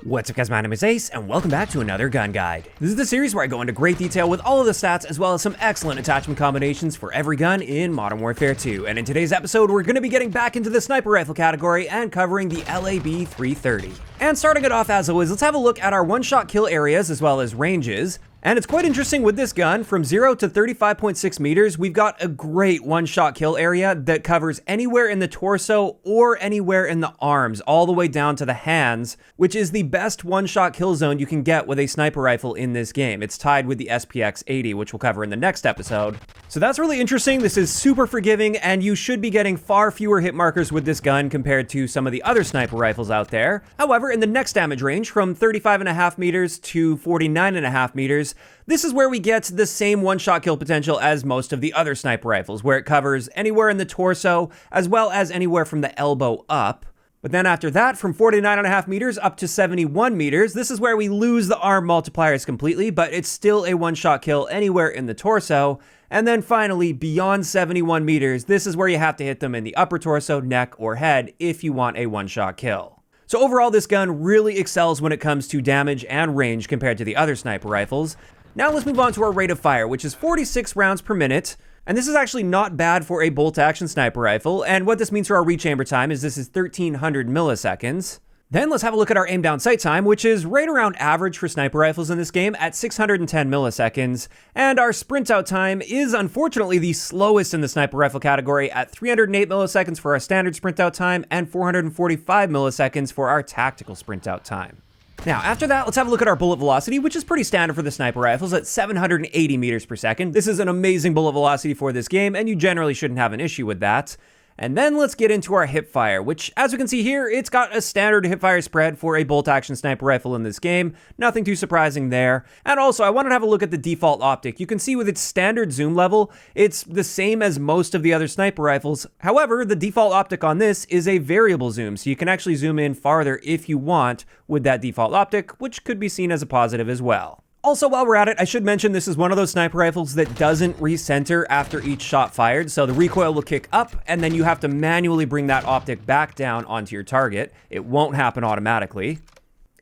What's up guys, my name is Ace, and welcome back to another gun guide. This is the series where I go into great detail with all of the stats as well as some excellent attachment combinations for every gun in Modern Warfare 2. And in today's episode, we're going to be getting back into the sniper rifle category and covering the LAB 330. And starting it off as always, let's have a look at our one-shot kill areas as well as ranges. And it's quite interesting with this gun, from 0 to 35.6 meters, we've got a great one-shot kill area that covers anywhere in the torso or anywhere in the arms, all the way down to the hands, which is the best one-shot kill zone you can get with a sniper rifle in this game. It's tied with the SPX 80, which we'll cover in the next episode. So that's really interesting. This is super forgiving, and you should be getting far fewer hit markers with this gun compared to some of the other sniper rifles out there. However, in the next damage range, from 35.5 meters to 49.5 meters, this is where we get the same one-shot kill potential as most of the other sniper rifles, where it covers anywhere in the torso, as well as anywhere from the elbow up. But then after that, from 49.5 meters up to 71 meters, this is where we lose the arm multipliers completely, but it's still a one-shot kill anywhere in the torso. And then finally, beyond 71 meters, this is where you have to hit them in the upper torso, neck, or head if you want a one-shot kill. So overall, this gun really excels when it comes to damage and range compared to the other sniper rifles. Now let's move on to our rate of fire, which is 46 rounds per minute. And this is actually not bad for a bolt-action sniper rifle. And what this means for our rechamber time is this is 1300 milliseconds. Then let's have a look at our aim down sight time, which is right around average for sniper rifles in this game at 610 milliseconds. And our sprint out time is unfortunately the slowest in the sniper rifle category at 308 milliseconds for our standard sprint out time and 445 milliseconds for our tactical sprint out time. Now, after that, let's have a look at our bullet velocity, which is pretty standard for the sniper rifles at 780 meters per second. This is an amazing bullet velocity for this game, and you generally shouldn't have an issue with that. And then let's get into our hipfire, which, as we can see here, it's got a standard hipfire spread for a bolt-action sniper rifle in this game. Nothing too surprising there. And also, I wanted to have a look at the default optic. You can see with its standard zoom level, it's the same as most of the other sniper rifles. However, the default optic on this is a variable zoom, so you can actually zoom in farther if you want with that default optic, which could be seen as a positive as well. Also, while we're at it, I should mention this is one of those sniper rifles that doesn't recenter after each shot fired, so the recoil will kick up, and then you have to manually bring that optic back down onto your target. It won't happen automatically.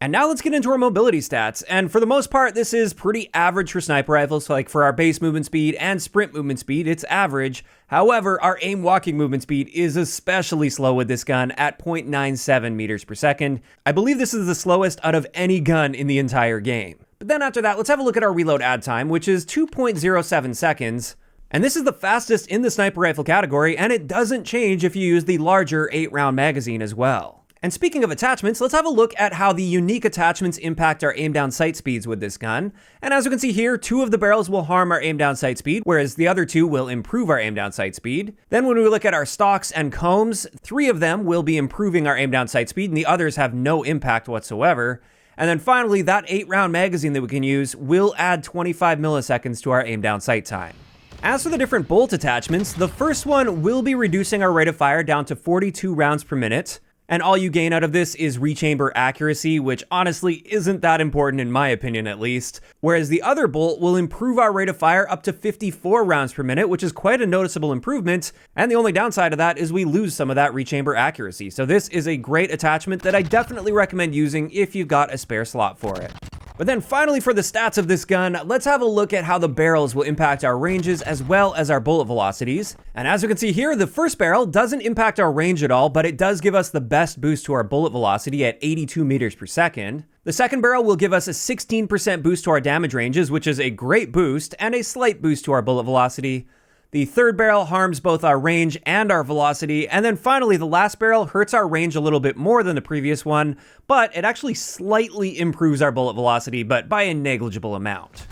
And now let's get into our mobility stats, and for the most part, this is pretty average for sniper rifles. Like for our base movement speed and sprint movement speed, it's average. However, our aim walking movement speed is especially slow with this gun at 0.97 meters per second. I believe this is the slowest out of any gun in the entire game. But then after that, let's have a look at our reload add time, which is 2.07 seconds. And this is the fastest in the sniper rifle category, and it doesn't change if you use the larger 8-round magazine as well. And speaking of attachments, let's have a look at how the unique attachments impact our aim down sight speeds with this gun. And as you can see here, 2 of the barrels will harm our aim down sight speed, whereas the other 2 will improve our aim down sight speed. Then when we look at our stocks and combs, 3 of them will be improving our aim down sight speed, and the others have no impact whatsoever. And then finally, that 8-round magazine that we can use will add 25 milliseconds to our aim down sight time. As for the different bolt attachments, the first one will be reducing our rate of fire down to 42 rounds per minute. And all you gain out of this is rechamber accuracy, which honestly isn't that important in my opinion at least. Whereas the other bolt will improve our rate of fire up to 54 rounds per minute, which is quite a noticeable improvement. And the only downside of that is we lose some of that rechamber accuracy. So this is a great attachment that I definitely recommend using if you've got a spare slot for it. But then finally, for the stats of this gun, let's have a look at how the barrels will impact our ranges as well as our bullet velocities. And as you can see here, the first barrel doesn't impact our range at all, but it does give us the best boost to our bullet velocity at 82 meters per second. The second barrel will give us a 16% boost to our damage ranges, which is a great boost, and a slight boost to our bullet velocity. The third barrel harms both our range and our velocity, and then finally the last barrel hurts our range a little bit more than the previous one, but it actually slightly improves our bullet velocity, but by a negligible amount.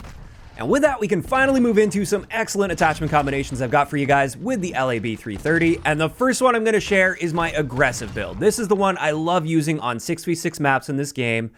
And with that, we can finally move into some excellent attachment combinations I've got for you guys with the LAB 330, and the first one I'm going to share is my aggressive build. This is the one I love using on 6v6 maps in this game,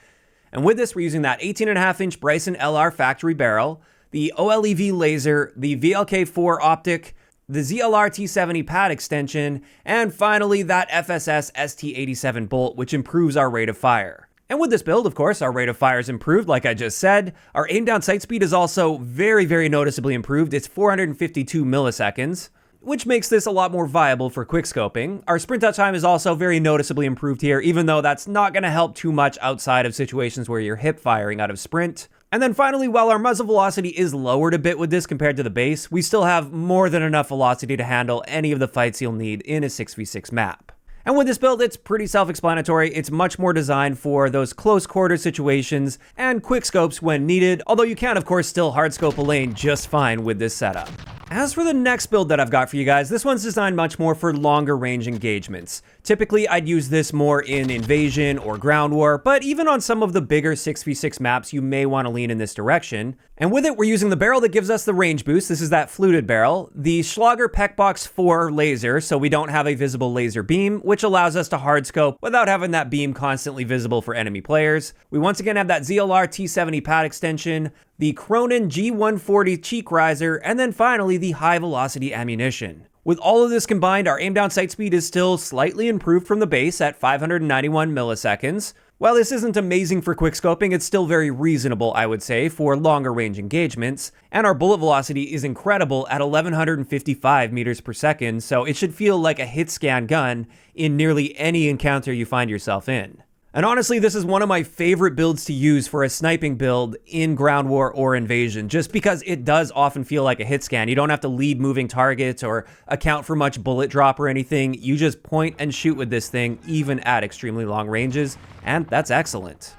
and with this we're using that 18.5-inch Bryson LR factory barrel, the OLEV laser, the VLK4 optic, the ZLR T70 pad extension, and finally that FSS ST87 bolt, which improves our rate of fire. And with this build, of course, our rate of fire is improved, like I just said. Our aim down sight speed is also very, very noticeably improved. It's 452 milliseconds. which makes this a lot more viable for quickscoping. Our Sprintout Time is also very noticeably improved here, even though that's not going to help too much outside of situations where you're hip firing out of sprint. And then finally, while our muzzle velocity is lowered a bit with this compared to the base, we still have more than enough velocity to handle any of the fights you'll need in a 6v6 map. And with this build, it's pretty self-explanatory. It's much more designed for those close quarter situations and quick scopes when needed, although you can, of course, still hardscope a lane just fine with this setup. As for the next build that I've got for you guys, this one's designed much more for longer range engagements. Typically, I'd use this more in Invasion or Ground War, but even on some of the bigger 6v6 maps, you may want to lean in this direction. And with it, we're using the barrel that gives us the range boost. This is that fluted barrel. The Schlager Peckbox 4 laser, so we don't have a visible laser beam, which allows us to hardscope without having that beam constantly visible for enemy players. We once again have that ZLR T70 pad extension, the Cronin G140 cheek riser, and then finally the high velocity ammunition. With all of this combined, our aim down sight speed is still slightly improved from the base at 591 milliseconds. While this isn't amazing for quickscoping, it's still very reasonable, I would say, for longer range engagements. And our bullet velocity is incredible at 1155 meters per second, so it should feel like a hit scan gun in nearly any encounter you find yourself in. And honestly, this is one of my favorite builds to use for a sniping build in Ground War or Invasion, just because it does often feel like a hit scan. You don't have to lead moving targets or account for much bullet drop or anything. You just point and shoot with this thing, even at extremely long ranges, and that's excellent.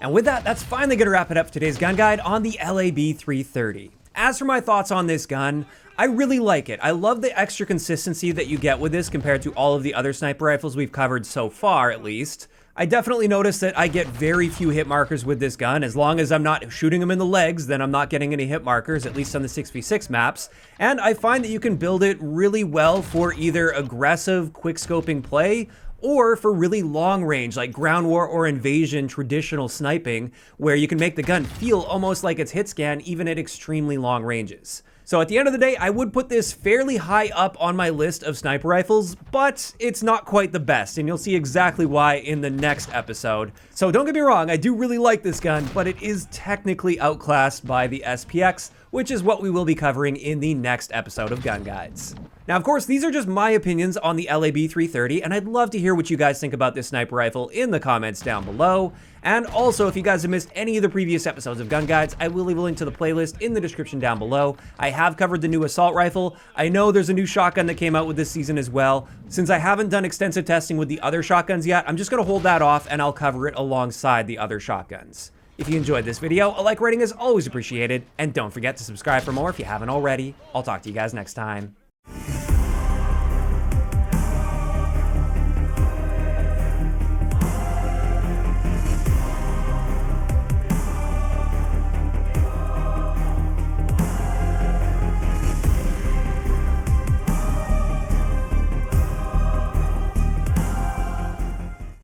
And with that, that's finally going to wrap it up for today's gun guide on the LAB 330. As for my thoughts on this gun, I really like it. I love the extra consistency that you get with this compared to all of the other sniper rifles we've covered so far, at least. I definitely notice that I get very few hit markers with this gun. As long as I'm not shooting them in the legs, then I'm not getting any hit markers, at least on the 6v6 maps. And I find that you can build it really well for either aggressive quickscoping play or for really long range, like Ground War or Invasion traditional sniping, where you can make the gun feel almost like it's hit scan even at extremely long ranges. So at the end of the day, I would put this fairly high up on my list of sniper rifles, but it's not quite the best, and you'll see exactly why in the next episode. So don't get me wrong, I do really like this gun, but it is technically outclassed by the SPX, which is what we will be covering in the next episode of Gun Guides. Now, of course, these are just my opinions on the LAB 330, and I'd love to hear what you guys think about this sniper rifle in the comments down below. And also, if you guys have missed any of the previous episodes of Gun Guides, I will leave a link to the playlist in the description down below. I have covered the new assault rifle. I know there's a new shotgun that came out with this season as well. Since I haven't done extensive testing with the other shotguns yet, I'm just going to hold that off and I'll cover it alongside the other shotguns. If you enjoyed this video, a like rating is always appreciated, and don't forget to subscribe for more if you haven't already. I'll talk to you guys next time.